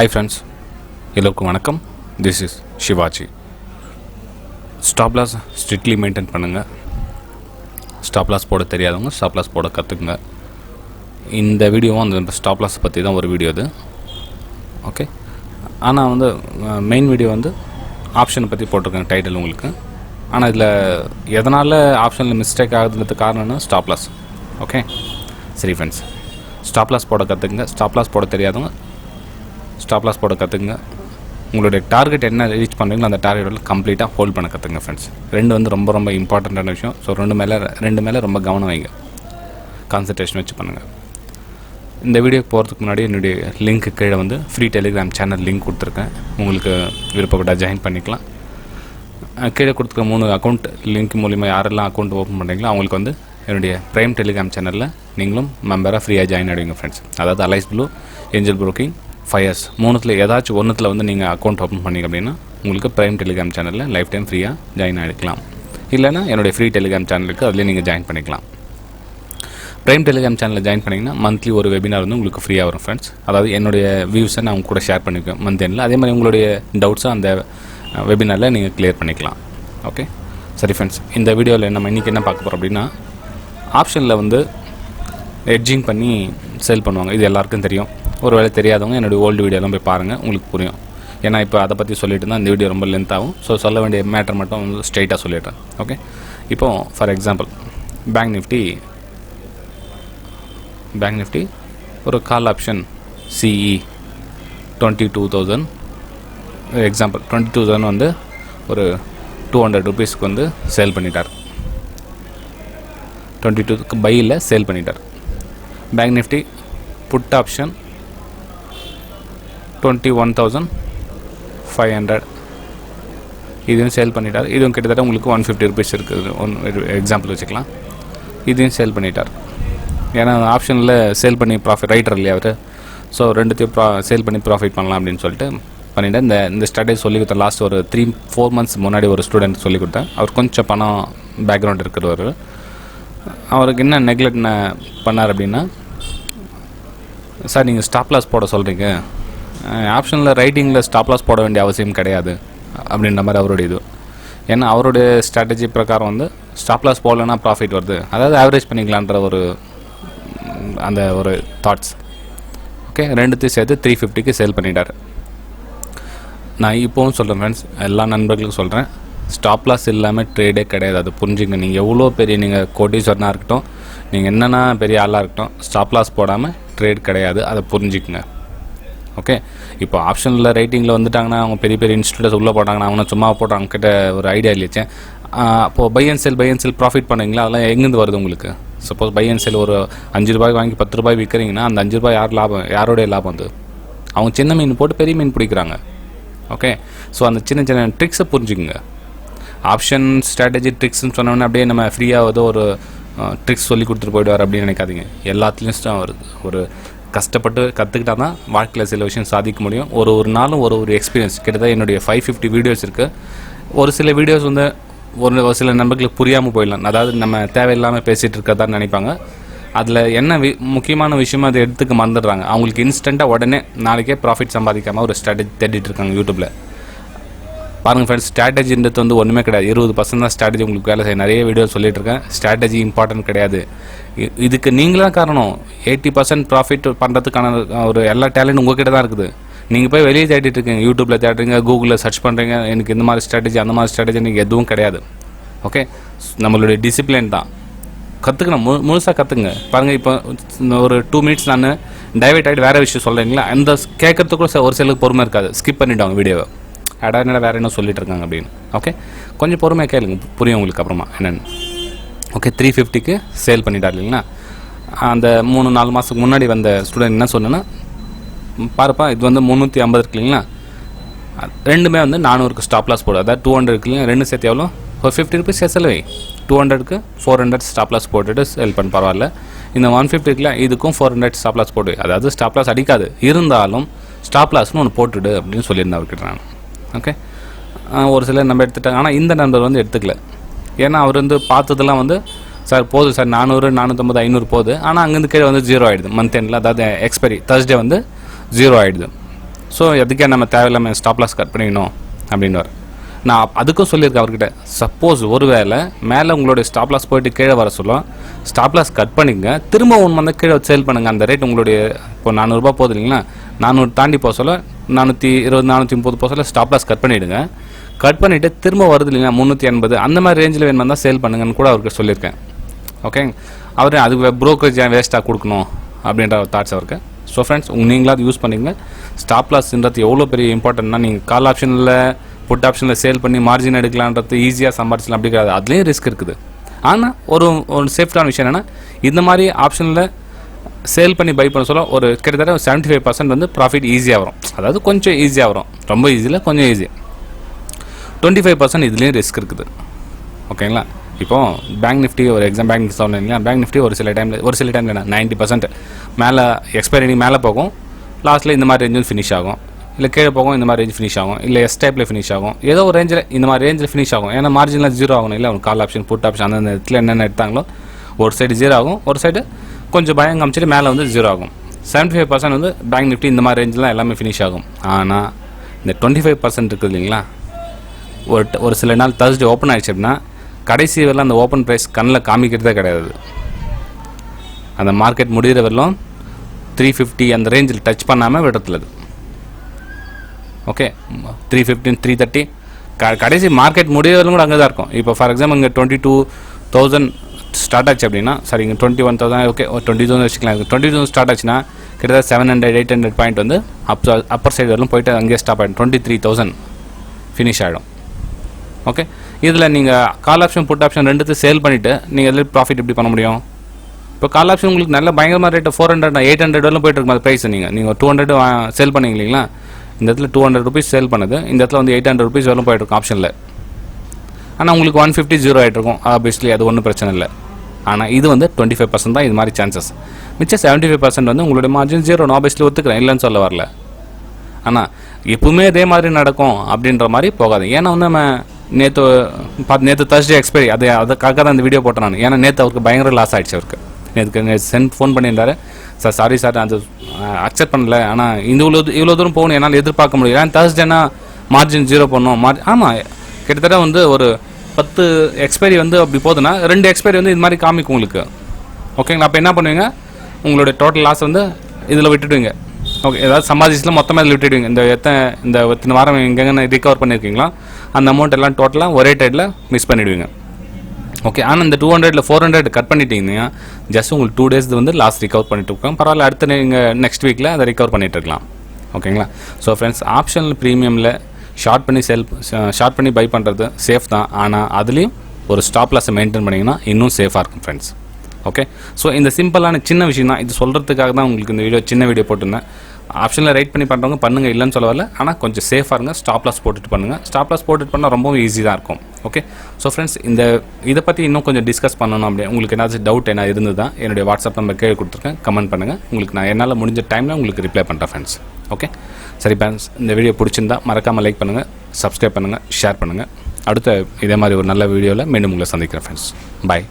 Hi friends, எல்லோருக்கும் வணக்கம். This is Shivaji. Stop loss strictly maintain பண்ணுங்க. Stop loss போட தெரியாதவங்க stop loss போட கற்றுக்குங்க. இந்த வீடியோவும் அந்த ஸ்டாப் லாஸ் பற்றி தான் ஒரு வீடியோ இது. ஓகே, ஆனால் மெயின் வீடியோ ஆப்ஷனை பற்றி போட்டிருக்கேன் டைட்டில் உங்களுக்கு. ஆனால் இதில் எதனால் ஆப்ஷனில் மிஸ்டேக் ஆகுதுன்றது காரணம்னா ஸ்டாப் லாஸ். ஓகே சரி ஃப்ரெண்ட்ஸ், ஸ்டாப் லாஸ் போட கற்றுக்குங்க. ஸ்டாப் லாஸ் போட தெரியாதவங்க ஸ்டாப் லாஸ் போட கற்றுக்குங்க. உங்களுடைய டார்கெட் என்ன ரீச் பண்ணுறீங்களோ அந்த டார்கெட்டில் கம்ப்ளீட்டாக ஹோல்ட் பண்ண கற்றுங்க ஃப்ரெண்ட்ஸ். ரெண்டு ரொம்ப ரொம்ப இம்பார்ட்டண்ட்டான விஷயம். ஸோ ரெண்டு மேலே ரொம்ப கவனம் வைங்க, கான்சன்ட்ரேஷன் வச்சு பண்ணுங்கள். இந்த வீடியோக்கு போகிறதுக்கு முன்னாடி என்னுடைய லிங்க்கு கீழே ஃப்ரீ டெலிகிராம் சேனல் லிங்க் கொடுத்துருக்கேன். உங்களுக்கு விருப்பப்பட்டால் ஜாயின் பண்ணிக்கலாம். கீழே கொடுத்துருக்க 3 அக்கௌண்ட் லிங்க் மூலிமா யாரெல்லாம் அக்கௌண்ட் ஓப்பன் பண்ணுறீங்களோ அவங்களுக்கு என்னுடைய ப்ரைம் டெலிகிராம் சேனலில் நீங்களும் மெம்பராக ஃப்ரீயாக ஜாயின் ஆகிடுவீங்க ஃப்ரெண்ட்ஸ். அதாவது Alice Blue, Angel broking, FYERS மூணுத்தில் ஏதாச்சும் ஒன்றுத்தில் நீங்கள் அக்கௌண்ட் ஓப்பன் பண்ணிங்க அப்படின்னா உங்களுக்கு ப்ரைம் டெலிகிராம் சேனலில் லைஃப் டைம் ஃப்ரீயாக ஜாயின் ஆகிக்கலாம். இல்லைனா என்னுடைய ஃப்ரீ டெலிகிராம் சேனலுக்கு அதிலே நீங்கள் ஜாயின் பண்ணிக்கலாம். ப்ரைம் டெலிகிராம் சேனலில் ஜாயின் பண்ணிங்கன்னா மந்த்லி ஒரு வெபினார் உங்களுக்கு ஃப்ரீயாக வரும் ஃப்ரெண்ட்ஸ். அதாவது என்னுடைய வியூஸை நான் கூட ஷேர் பண்ணிக்குவேன் மந்த் எண்டில். அதே மாதிரி உங்களுடைய டவுட்ஸை அந்த வெபினாரில் நீங்கள் கிளியர் பண்ணிக்கலாம். ஓகே சரி ஃப்ரெண்ட்ஸ், இந்த வீடியோவில் நம்ம இன்றைக்கி என்ன பார்க்க போகிறோம் அப்படின்னா, ஆப்ஷனில் எட்ஜிங் பண்ணி சேல் பண்ணுவாங்க. இது எல்லாருக்கும் தெரியும். ஒரு வேளை தெரியாதவங்க என்னுடைய ஓல்டு வீடியோலாம் போய் பாருங்கள், உங்களுக்கு புரியும். ஏன்னா இப்போ அதை பற்றி சொல்லிட்டு தான் இந்த வீடியோ ரொம்ப லென்த் ஆகும். ஸோ சொல்ல வேண்டிய மேட்டர் மட்டும் ஸ்ட்ரெயிட்டாக சொல்லிடுறேன். ஓகே, இப்போது ஃபார் எக்ஸாம்பிள் பேங்க் நிஃப்டி ஒரு கால் ஆப்ஷன் CE 22,000 எக்ஸாம்பிள் 22,000 ஒரு 200 ரூபீஸ்க்கு சேல் பண்ணிட்டார். 22க்கு பையில் சேல் பண்ணிட்டார். பேங்க் நிஃப்டி புட் ஆப்ஷன் 21,500 இதையும் சேல் பண்ணிட்டார். இதுவும் கிட்டத்தட்ட உங்களுக்கு 150 ரூபீஸ் இருக்குது. எக்ஸாம்பிள் வச்சுக்கலாம். இதையும் சேல் பண்ணிட்டார். ஏன்னா ஆப்ஷனில் சேல் பண்ணி ப்ராஃபிட் ரைட்டர் இல்லையா அவர். ஸோ ரெண்டுத்தையும் சேல் பண்ணி ப்ராஃபிட் பண்ணலாம் அப்படின்னு சொல்லிட்டு பண்ணிவிட்டேன். இந்த ஸ்ட்ராட்டஜி சொல்லி கொடுத்தேன் லாஸ்ட் ஒரு 3-4 months முன்னாடி ஒரு ஸ்டூடெண்ட் சொல்லி கொடுத்தேன். அவர் கொஞ்சம் பணம் பேக்ரவுண்ட் இருக்கிறவர். அவருக்கு என்ன நெக்லெக்ட் பண்ணார் அப்படின்னா, சார் நீங்கள் ஸ்டாப் லாஸ் போட சொல்கிறீங்க, ஆப்ஷனில் ரைட்டிங்கில் ஸ்டாப் லாஸ் போட வேண்டிய அவசியம் கிடையாது அப்படின்ற மாதிரி அவருடைய இது. ஏன்னா அவருடைய ஸ்ட்ராட்டஜி பிரகாரம் ஸ்டாப் லாஸ் போடலன்னா ப்ராஃபிட் வருது, அதாவது ஆவரேஜ் பண்ணிக்கலான்ற ஒரு தாட்ஸ். ஓகே, ரெண்டுத்தையும் சேர்த்து 350க்கு சேல் பண்ணிட்டார். நான் இப்போவும் சொல்கிறேன் ஃப்ரெண்ட்ஸ், எல்லா நண்பர்களுக்கும் சொல்கிறேன், ஸ்டாப் லாஸ் இல்லாமல் ட்ரேடே கிடையாது. அது புரிஞ்சுங்க. நீங்கள் எவ்வளோ பெரிய நீங்கள் கோடீஸ்வரனாக இருக்கட்டும், நீங்கள் என்னென்னா பெரிய ஆளாக இருக்கட்டும், ஸ்டாப் லாஸ் போடாமல் ட்ரேட் கிடையாது. அதை புரிஞ்சுக்குங்க. ஓகே, இப்போ ஆப்ஷனில் ரைட்டிங்கில் வந்துட்டாங்கன்னா அவங்க பெரிய பெரிய இன்ஸ்டியூட்டர்ஸ் உள்ளே போட்டாங்கன்னா அவங்க சும்மா போட்டாங்க கிட்ட ஒரு ஐடியா இல்லைச்சேன். அப்போது பை அண்ட் செல் ப்ராஃபிட் பண்ணுவீங்களா? அதெல்லாம் எங்கேருந்து வருது உங்களுக்கு? சப்போஸ் பை அண்ட் செல் ஒரு 5 ரூபாய்க்கு வாங்கி 10 ரூபாய் விற்கிறீங்கன்னா அந்த 5 ரூபாய் யாரோடைய லாபம் அவங்க சின்ன மீன் போட்டு பெரிய மீன் பிடிக்கிறாங்க. ஓகே, ஸோ அந்த சின்ன சின்ன ட்ரிக்ஸை புரிஞ்சுக்குங்க. ஆப்ஷன் ஸ்ட்ராட்டஜி ட்ரிக்ஸ்ன்னு சொன்னோன்னே அப்படியே நம்ம ஃப்ரீயாக ஒரு ட்ரிக்ஸ் சொல்லி கொடுத்துட்டு போயிடுவார் அப்படின்னு நினைக்காதீங்க. எல்லாத்துலேயும் ஒரு கஷ்டப்பட்டு கற்றுக்கிட்டா தான் வாழ்க்கையில் சில விஷயம் சாதிக்க முடியும். ஒரு நாளும் ஒரு எக்ஸ்பீரியன்ஸ். கிட்டத்தட்ட என்னுடைய 550 வீடியோஸ் இருக்குது. ஒரு சில வீடியோஸ் ஒரு சில நண்பர்களுக்கு புரியாமல் போயிடலாம். அதாவது நம்ம தேவையில்லாமல் பேசிகிட்டு இருக்கிறதான்னு நினைப்பாங்க. அதில் என்ன முக்கியமான விஷயமோ அதை எடுத்துக்க மறந்துடுறாங்க. அவங்களுக்கு இன்ஸ்டண்ட்டாக உடனே நாளைக்கே ப்ராஃபிட் சம்பாதிக்காமல் ஒரு ஸ்ட்ராட்டஜி தேடிட்டு இருக்காங்க யூடியூப்பில். பாருங்கள் ஃப்ரெண்ட்ஸ், ஸ்ட்ராட்டஜின்றது ஒன்றுமே கிடையாது. 20% தான் ஸ்ட்ராட்டஜி உங்களுக்கு வேலை செய்ய. நிறைய வீடியோ சொல்லிட்டு இருக்கேன். ஸ்ட்ராட்டஜி இம்பார்ட்டன்ட் கிடையாது. இதுக்கு நீங்களாம் காரணம். 80% ப்ராஃபிட் பண்ணுறதுக்கான ஒரு எல்லா டேலண்ட் உங்கள்கிட்ட தான் இருக்குது. நீங்கள் போய் வெளியே தேடிட்டு இருக்கீங்க, யூடியூப்பில் தேடுறீங்க, கூகுளில் சர்ச் பண்ணுறீங்க, எனக்கு இந்த மாதிரி ஸ்ட்ராட்டஜி அந்த மாதிரி ஸ்ட்ராட்டஜி எனக்கு எதுவும் கிடையாது. ஓகே, நம்மளுடைய டிசிப்ளின் தான். கற்றுக்கணும், முழுசாக கற்றுங்க. பாருங்கள், இப்போ ஒரு 2 minutes நான் டைவர்ட் ஆகிட்டு வேறு விஷயம் சொல்கிறீங்களா, அந்த கேட்குறதுக்குள்ள ஒரு சிலருக்கு பொறுமை இருக்காது, ஸ்கிப் பண்ணிவிடுவாங்க வீடியோவை. என்னடா வேறு என்ன சொல்லிட்டு இருக்காங்க அப்படின்னு. ஓகே, கொஞ்சம் பொறுமையாக கேளுங்க, புரியும் உங்களுக்கு அப்புறமா என்னென்னு. ஓகே, 350க்கு சேல் பண்ணிட்டார் இல்லைங்களா. அந்த 3-4 மாதத்துக்கு முன்னாடி வந்த ஸ்டூடெண்ட் என்ன சொன்னேன்னா, பாருப்பா இது 350 இருக்கு இல்லைங்களா, ரெண்டுமே 400க்கு ஸ்டாப் லாஸ் போடு. அதாவது 200 இருக்கு இல்லைங்க, ரெண்டு சேர்த்து எவ்வளோ ஒரு 50 ரூபீஸ் செலவை. 200க்கு 400 ஸ்டாப் லாஸ் போட்டுட்டு சேல் பண்ண பரவாயில்ல. இந்த 150 இருக்குல்ல, இதுக்கும் 400 ஸ்டாப் லாஸ் போடு. அதாவது ஸ்டாப் லாஸ் அடிக்காது, இருந்தாலும் ஸ்டாப் லாஸ்னு ஒன்று போட்டுடு அப்படின்னு சொல்லியிருந்தேன் அவர்கிட்ட நான். ஓகே, ஒரு சிலர் நம்ம எடுத்துட்டாங்க. ஆனால் இந்த நண்பர் எடுத்துக்கல. ஏன்னா அவர் பார்த்ததெல்லாம் சார் போதும் சார் 400, 450, 500 போகுது. ஆனால் அங்கேருந்து கீழே 0 ஆகிடுது மந்த் எண்டில். அதாவது எக்ஸ்பைரி Thursday 0 ஆகிடுது. ஸோ எதுக்கே நம்ம தேவையில்லாமல் ஸ்டாப் லாஸ் கட் பண்ணிக்கணும் அப்படின்னு நான் அதுக்கும் சொல்லியிருக்கேன் அவர்கிட்ட. சப்போஸ் ஒரு வேளை மேலே உங்களுடைய ஸ்டாப் லாஸ் போயிட்டு கீழே வர சொல்ல ஸ்டாப் லாஸ் கட் பண்ணிங்க, திரும்ப ஒன்று வந்து கீழே சேல் பண்ணுங்கள். அந்த ரேட் உங்களுடைய இப்போ 400 ரூபா போகுது இல்லைங்களா, 400 தாண்டி போக சொல்ல 420 430 போக சொல்ல ஸ்டாப் லாஸ் கட் பண்ணிவிடுங்க. கட் பண்ணிவிட்டு திரும்ப வருது இல்லைங்களா 380 அந்த மாதிரி ரேஞ்சில் வேணுமா தான் சேல் பண்ணுங்கன்னு கூட அவருக்கு சொல்லியிருக்கேன். ஓகே, அவர் அதுக்கு ப்ரோக்கரேஜ் வேஸ்ட்டாக கொடுக்கணும் அப்படின்ற தாட்ஸ் அவருக்கு. ஸோ ஃப்ரெண்ட்ஸ், நீங்களாவது யூஸ் பண்ணிங்க. ஸ்டாப் லாஸ்ன்றது எவ்வளோ பெரிய இம்பார்ட்டன்ட்னா, நீங்கள் கால் ஆப்ஷனில் புட் ஆப்ஷனில் சேல் பண்ணி மார்ஜின் எடுக்கலான்றது ஈஸியாக சம்பாதிச்சலாம் அப்படி கிடையாது. அதுலேயும் ரிஸ்க் இருக்குது. ஆனால் ஒரு சேஃப்டான விஷயம் என்னென்னா, இந்த மாதிரி ஆப்ஷனில் சேல் பண்ணி பை பண்ண சொல்ல ஒரு கிட்டத்தட்ட 75% வந்து ப்ராஃபிட் ஈஸியாக வரும். அதாவது கொஞ்சம் ஈஸியாக வரும், ரொம்ப ஈஸியில் கொஞ்சம் ஈஸி. 25% இதுலேயும் ரிஸ்க் இருக்குது. ஓகேங்களா, இப்போது பேங்க் நிஃப்டி ஒரு பேங்க் நிஃப்டி சொன்னேன் இல்லையா, பேங்க் நிஃப்டி ஒரு சில டைமில் என்ன 90% மேலே எக்ஸ்பைரி மேலே போகும், லாஸ்ட்டில் இந்த மாதிரி ரேஞ்சும் ஃபினிஷ் ஆகும், இல்லை கீழே போகும் இந்த மாதிரி ரேஞ்ச் ஃபினிஷ் ஆகும், இல்லை எஸ் டைப்பில் ஃபினிஷ் ஆகும், ஏதோ ஒரு ரேஞ்சில் இந்த மாதிரி ரேஞ்சில் ஃபினிஷ் ஆகும். ஏன்னா மார்ஜினில் ஜீரோ ஆகணும் இல்லை, அவங்க கால் ஆப்ஷன் புட் ஆப்ஷன் அந்த இடத்துல என்னென்ன எடுத்தாங்களோ ஒரு சைடு ஜீரோ ஆகும், ஒரு சைடு கொஞ்சம் பயம் காமிச்சிட்டு மேலே வந்து ஜீரோ ஆகும். 75% வந்து பேங்க் நிஃப்டி இந்த மாதிரி ரேஞ்செலாம் எல்லாமே ஃபினிஷ் ஆகும். ஆனால் இந்த 25% இருக்குது இல்லைங்களா, ஒரு சில நாள் Thursday ஓப்பன் ஆகிடுச்சு அப்படின்னா கடைசி வரலாம் அந்த ஓப்பன் ப்ரைஸ் கண்ணில் காமிக்கிறதே கிடையாது. அந்த மார்க்கெட் முடிகிற வரலும் 350 அந்த ரேஞ்சில் டச் பண்ணாமல் விடுறது. ஓகே, 315 330 கடைசி மார்க்கெட் முடியறதும் கூட அங்கே தான் இருக்கும். இப்போ ஃபார் எக்ஸாம்பிள் இங்கே 22,000 ஸ்டார்ட் ஆச்சு அப்படின்னா, சாரி இங்கே 21,000, ஓகே 20,000 வச்சுக்கலாம். 20,000 ஸ்டார்ட் ஆச்சுன்னா கிட்டத்தட்ட 700-800 பாயிண்ட் வந்து அப்பர் சைடு வரலும் போயிட்டு அங்கேயே ஸ்டாப் ஆகிடும். 23,000 ஃபினிஷ் ஆகிடும். ஓகே, இதில் நீங்கள் கால் ஆப்ஷன் புட் ஆப்ஷன் ரெண்டுத்தையும் சேல் பண்ணிவிட்டு நீங்கள் எதில் ப்ராஃபிட் எப்படி பண்ண முடியும்? இப்போ கால் ஆப்ஷன் உங்களுக்கு நல்ல பயங்கரமாக ரேட்டு 400-800 வரலும் போய்ட்டு இருக்கும். அது ப்ரைஸ் நீங்கள் 200 சேல் பண்ணிங்க இல்லைங்களா, இந்த இடத்துல 200 ருபீஸ் சேல் பண்ணுது, இந்த இடத்துல வந்து 800 ருபீஸ் வரலும் போய்ட்டுருக்கும் ஆப்ஷனில். ஆனால் உங்களுக்கு 150 ஜீரோ ஆகிட்ருக்கும். ஆப்வியஸ்லி அது ஒன்றும் பிரச்சனை இல்லை. ஆனால் இது வந்து 25% தான் இது மாதிரி சான்சஸ். மிச்சம் 75% வந்து உங்களுடைய மார்ஜின் ஜீரோ. நான் ஆப்வியஸ்லி ஒத்துக்கிறேன், இல்லைன்னு சொல்ல வரல. ஆனால் எப்பவுமே இதே மாதிரி நடக்கும் அப்படின்ற மாதிரி போகாது. ஏன்னா வந்து நம்ம நேற்று Thursday எக்ஸ்பைரி அதுக்காக தான் இந்த வீடியோ போட்டேன் நான். ஏன்னா நேற்று அவருக்கு பயங்கர லாஸ் ஆகிடுச்சு. அவருக்கு நேற்று ஃபோன் பண்ணியிருந்தாரு, சாரி சார் அது அக்செப்ட் பண்ணல, ஆனால் இவ்வளோ தூரம் போகணும் என்னால் எதிர்பார்க்க முடியும். ஏன்னா Thursdayனா மார்ஜின் ஜீரோ பண்ணணும். ஆமாம், கிட்டத்தட்ட வந்து ஒரு 10 எக்ஸ்பைரி வந்து அப்படி போகுதுன்னா 2 எக்ஸ்பைரி வந்து இது மாதிரி காமிக்கும் உங்களுக்கு. ஓகேங்களா, அப்போ என்ன பண்ணுவீங்க, உங்களுடைய டோட்டல் லாஸ் வந்து இதில் விட்டுடுவீங்க. ஓகே, ஏதாவது சம்பாதிச்சில் மொத்தமாக இதில் விட்டுடுவீங்க. இந்த எத்தனை வாரம் எங்கெங்கே ரிகவர் பண்ணியிருக்கீங்களா அந்த அமௌண்ட் எல்லாம் டோட்டலாக ஒரே டைட்டில் மிஸ் பண்ணிவிடுவீங்க. ஓகே, ஆனால் இந்த 200 400 கட் பண்ணிட்டீங்கன்னா ஜஸ்ட் உங்களுக்கு 2 days வந்து லாஸ்ட் ரிகவர் பண்ணிட்டு இருக்கோம். பரவாயில்ல, அடுத்த நீங்கள் நெக்ஸ்ட் வீக்கில் அதை ரிகவர் பண்ணிட்டு இருக்கலாம். ஓகேங்களா, ஸோ ஃப்ரெண்ட்ஸ், ஆப்ஷனல் ப்ரீமியமில் ஷார்ட் பண்ணி பை பண்ணுறது சேஃப் தான். ஆனால் அதுலேயும் ஒரு ஸ்டாப் லாஸை மெயின்டைன் பண்ணிங்கன்னா இன்னும் சேஃபாக இருக்கும் ஃப்ரெண்ட்ஸ். ஓகே, ஸோ இந்த சிம்பிளான சின்ன விஷயம் தான், இது சொல்கிறதுக்காக தான் உங்களுக்கு இந்த சின்ன வீடியோ போட்டிருந்தேன். ஆப்ஷனில் ரைட் பண்ணி பண்ணுறவங்க பண்ணுங்கள், இல்லைன்னு சொல்ல வரல. ஆனால் கொஞ்சம் சேஃபாக இருங்க, ஸ்டாப் லாஸ் போட்டுட்டு பண்ணுங்கள். ஸ்டாப் லாஸ் போட்டுட்டு பண்ணால் ரொம்பவும் ஈஸி தான் இருக்கும். ஓகே, ஸோ ஃப்ரெண்ட்ஸ், இதை பற்றி இன்னும் கொஞ்சம் டிஸ்கஸ் பண்ணணும் அப்படி உங்களுக்கு ஏதாச்சும் டவுட் என்ன இருந்து தான் என்னுடைய வாட்ஸ்அப் நம்பர் கீழே கொடுத்துருக்கேன், கமெண்ட் பண்ணுங்கள். உங்களுக்கு நான் என்னால் முடிஞ்ச டைமில் உங்களுக்கு ரிப்ளை பண்ணுறேன் ஃப்ரெண்ட்ஸ். ஓகே, சரி ஃப்ரெண்ட்ஸ், இந்த வீடியோ பிடிச்சிருந்தா மறக்காமல் லைக் பண்ணுங்கள், சப்ஸ்கிரைப் பண்ணுங்கள், ஷேர் பண்ணுங்கள். அடுத்த இதே மாதிரி ஒரு நல்ல வீடியோவில் மீண்டும் உங்களை சந்திக்கிறேன் ஃப்ரெண்ட்ஸ். பாய்.